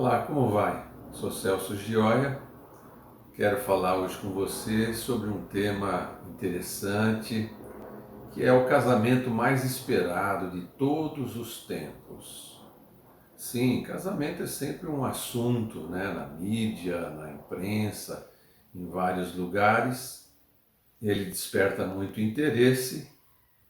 Olá, como vai? Sou Celso Gioia. Quero falar hoje com você sobre um tema interessante, que é o casamento mais esperado de todos os tempos. Sim, casamento é sempre um assunto, né, na mídia, na imprensa, em vários lugares. Ele desperta muito interesse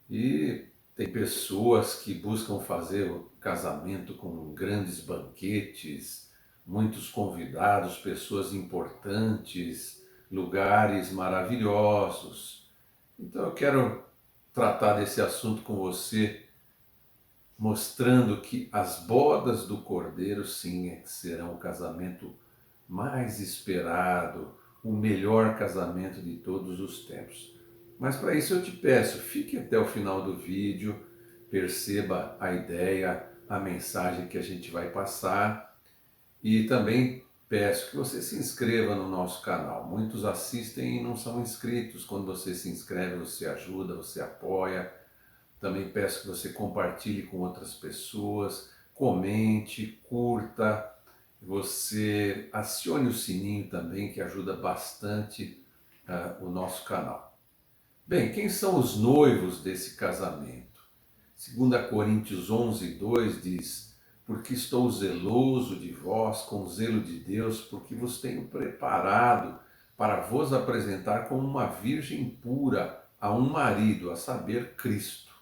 e tem pessoas que buscam fazer o casamento com grandes banquetes, muitos convidados, pessoas importantes, lugares maravilhosos. Então eu quero tratar desse assunto com você, mostrando que as bodas do Cordeiro, sim, é que serão o casamento mais esperado, o melhor casamento de todos os tempos. Mas para isso eu te peço, fique até o final do vídeo, perceba a ideia, a mensagem que a gente vai passar e também peço que você se inscreva no nosso canal. Muitos assistem e não são inscritos. Quando você se inscreve, você ajuda, você apoia. Também peço que você compartilhe com outras pessoas, comente, curta, você acione o sininho também, que ajuda bastante o nosso canal. Bem, quem são os noivos desse casamento? 2 Coríntios 11:2 diz: Porque estou zeloso de vós com o zelo de Deus, porque vos tenho preparado para vos apresentar como uma virgem pura a um marido, a saber, Cristo.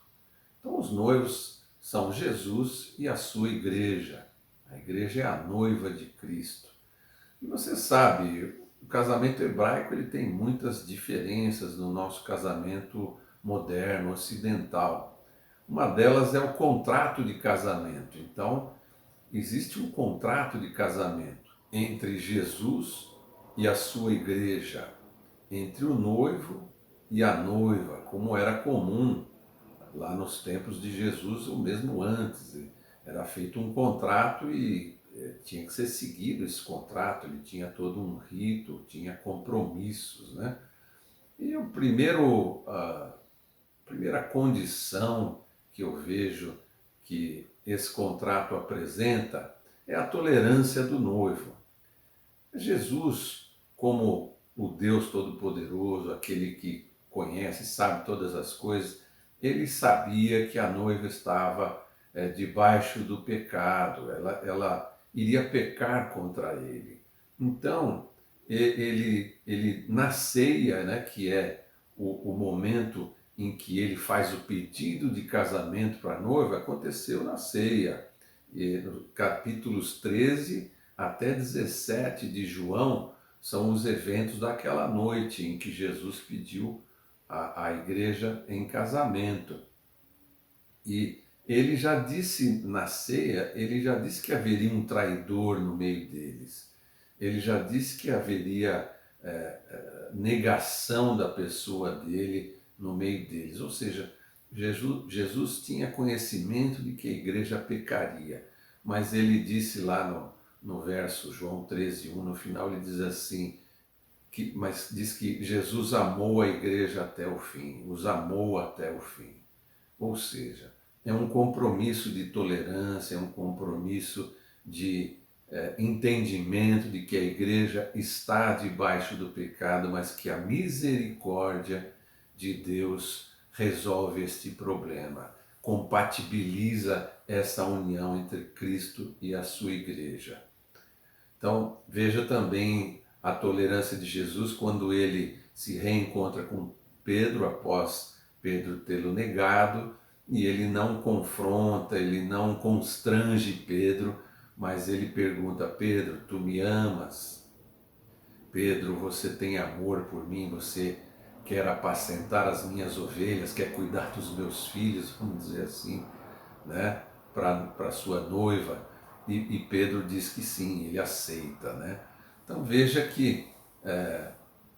Então, os noivos são Jesus e a sua igreja. A igreja é a noiva de Cristo. E você sabe, o casamento hebraico ele tem muitas diferenças no nosso casamento moderno, ocidental. Uma delas é o contrato de casamento. Então, existe um contrato de casamento entre Jesus e a sua igreja, entre o noivo e a noiva, como era comum lá nos tempos de Jesus, ou mesmo antes. Era feito um contrato e tinha que ser seguido esse contrato, ele tinha todo um rito, tinha compromissos, né? E a primeira condição que eu vejo que esse contrato apresenta é a tolerância do noivo. Jesus, como o Deus Todo-Poderoso, aquele que conhece, sabe todas as coisas, ele sabia que a noiva estava debaixo do pecado, ela iria pecar contra ele. Então, ele na ceia, né, que é o momento em que ele faz o pedido de casamento para a noiva, aconteceu na ceia. E, no capítulos 13 até 17 de João são os eventos daquela noite em que Jesus pediu a igreja em casamento. E ele já disse na ceia, ele já disse que haveria um traidor no meio deles. Ele já disse que haveria negação da pessoa dele no meio deles. Ou seja, Jesus tinha conhecimento de que a igreja pecaria. Mas ele disse lá no verso João 13:1, no final ele diz assim, mas diz que Jesus amou a igreja até o fim, os amou até o fim. Ou seja, é um compromisso de tolerância, é um compromisso de entendimento de que a igreja está debaixo do pecado, mas que a misericórdia de Deus resolve este problema, compatibiliza essa união entre Cristo e a sua igreja. Então, veja também a tolerância de Jesus quando ele se reencontra com Pedro após Pedro tê-lo negado, e ele não confronta, ele não constrange Pedro, mas ele pergunta: Pedro, tu me amas? Pedro, você tem amor por mim? Você quer apacentar as minhas ovelhas? Quer cuidar dos meus filhos? Vamos dizer assim, né? Para sua noiva. E Pedro diz que sim, ele aceita, né? Então veja que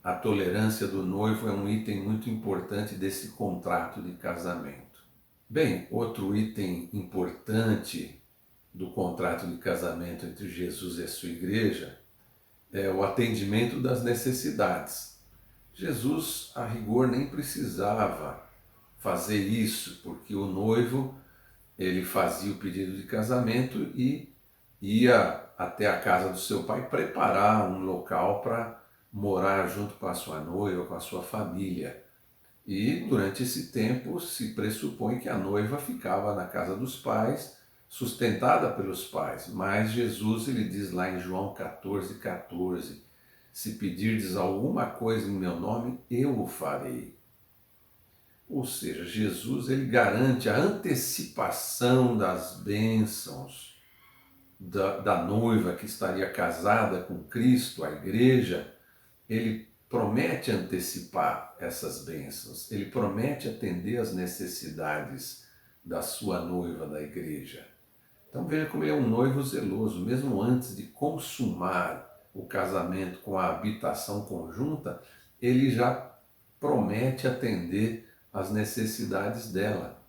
a tolerância do noivo é um item muito importante desse contrato de casamento. Bem, outro item importante do contrato de casamento entre Jesus e a sua igreja é o atendimento das necessidades. Jesus, a rigor, nem precisava fazer isso, porque o noivo ele fazia o pedido de casamento e ia até a casa do seu pai preparar um local para morar junto com a sua noiva, com a sua família. E durante esse tempo se pressupõe que a noiva ficava na casa dos pais, sustentada pelos pais. Mas Jesus, ele diz lá em João 14,14, se pedirdes alguma coisa em meu nome, eu o farei. Ou seja, Jesus, ele garante a antecipação das bênçãos da noiva que estaria casada com Cristo, a igreja. Ele promete antecipar essas bênçãos, ele promete atender às necessidades da sua noiva, da igreja. Então veja como ele é um noivo zeloso, mesmo antes de consumar o casamento com a habitação conjunta, ele já promete atender às necessidades dela.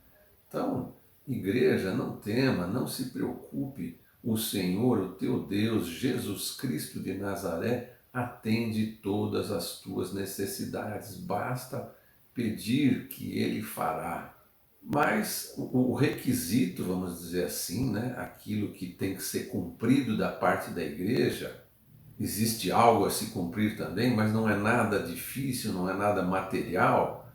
Então, igreja, não tema, não se preocupe, o Senhor, o teu Deus, Jesus Cristo de Nazaré, atende todas as tuas necessidades, basta pedir que Ele fará. Mas o requisito, vamos dizer assim, né, aquilo que tem que ser cumprido da parte da igreja, existe algo a se cumprir também, mas não é nada difícil, não é nada material.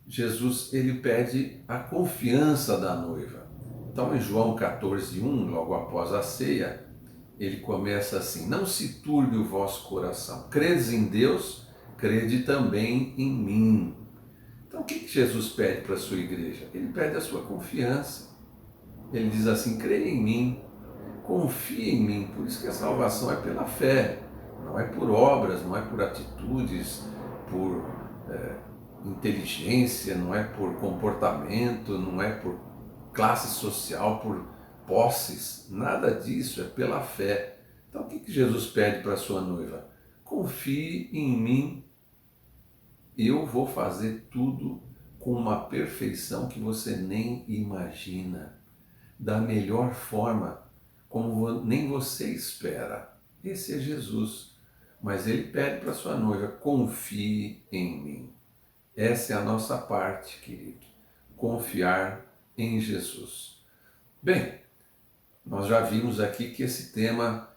Jesus, ele pede a confiança da noiva. Então, em João 14:1, logo após a ceia, ele começa assim: não se turbe o vosso coração. Credes em Deus, crede também em mim. Então, o que Jesus pede para a sua igreja? Ele pede a sua confiança. Ele diz assim: creia em mim, confia em mim. Por isso que a salvação é pela fé, não é por obras, não é por atitudes, por inteligência, não é por comportamento, não é por classe social, por posses, nada disso, é pela fé. Então o que Jesus pede para a sua noiva? Confie em mim, eu vou fazer tudo com uma perfeição que você nem imagina, da melhor forma, como nem você espera. Esse é Jesus. Mas ele pede para a sua noiva: confie em mim. Essa é a nossa parte, querido. Confiar em Jesus. Bem, nós já vimos aqui que esse tema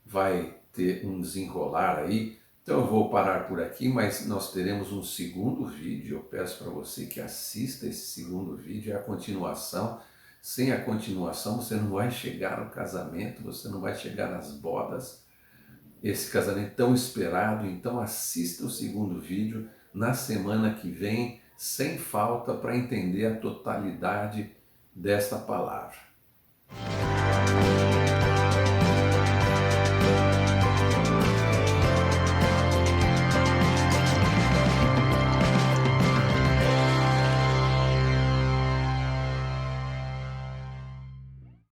vai ter um desenrolar aí, então eu vou parar por aqui, mas nós teremos um segundo vídeo. Eu peço para você que assista esse segundo vídeo, é a continuação. Sem a continuação você não vai chegar ao casamento, você não vai chegar nas bodas, esse casamento tão esperado. Então assista o segundo vídeo na semana que vem, sem falta, para entender a totalidade desta palavra.